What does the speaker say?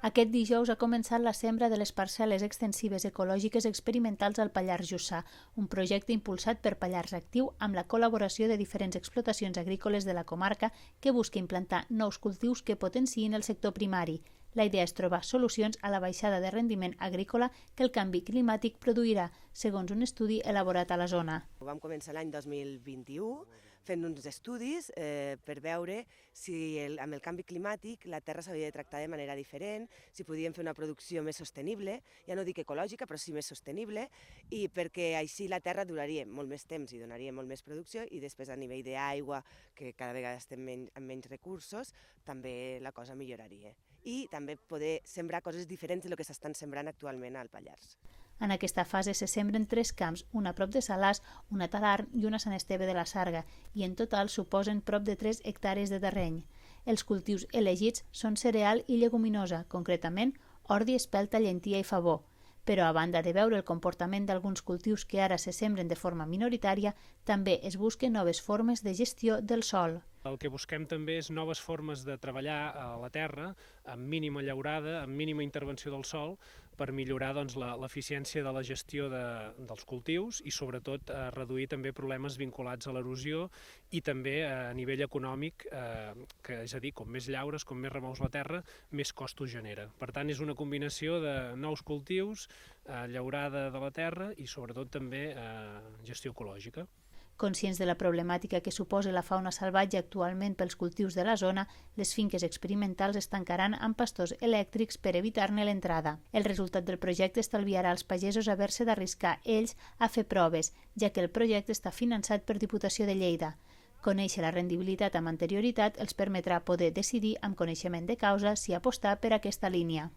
Aquest dijous ha començat la sembra de les parcel·les extensives ecològiques experimentals al Pallars Jussà, un projecte impulsat per Pallars Actiu amb la col·laboració de diferents explotacions agrícoles de la comarca que busca implantar nous cultius que potenciïn el sector primari. La idea és trobar solucions a la baixada de rendiment agrícola que el canvi climàtic produirà, segons un estudi elaborat a la zona. Vam començar l'any 2021 fent uns estudis per veure si amb el canvi climàtic la terra s'havia de tractar de manera diferent, si podíem fer una producció més sostenible, ja no dic ecològica, però sí més sostenible, i perquè així la terra duraria molt més temps i donaria molt més producció, i després a nivell d'aigua, que cada vegada estem amb menys recursos, també la cosa milloraria. I també poder sembrar coses diferents del que s'estan sembrant actualment al Pallars. En aquesta fase se sembren 3 camps, un a prop de Salàs, un a Talarn i un a Sant Esteve de la Sarga, i en total suposen prop de 3 hectàrees de terreny. Els cultius elegits són cereal i lleguminosa, concretament ordi, espelta, llentia i favor. Però a banda de veure el comportament d'alguns cultius que ara se sembren de forma minoritària, també es busquen noves formes de gestió del sòl. El que busquem també és noves formes de treballar a la terra amb mínima llaurada, amb mínima intervenció del sòl, per millorar l'eficiència de la gestió dels cultius i sobretot reduir també problemes vinculats a l'erosió i també a nivell econòmic, que és a dir, com més llaures, com més remous la terra, més costos genera. Per tant, és una combinació de nous cultius, llaurada de la terra i sobretot també gestió ecològica. Conscients de la problemàtica que suposa la fauna salvatge actualment pels cultius de la zona, les finques experimentals es tancaran amb pastors elèctrics per evitar-ne l'entrada. El resultat del projecte estalviarà als pagesos haver-se d'arriscar ells a fer proves, ja que el projecte està finançat per Diputació de Lleida. Conèixer la rendibilitat amb anterioritat els permetrà poder decidir amb coneixement de causa si apostar per aquesta línia.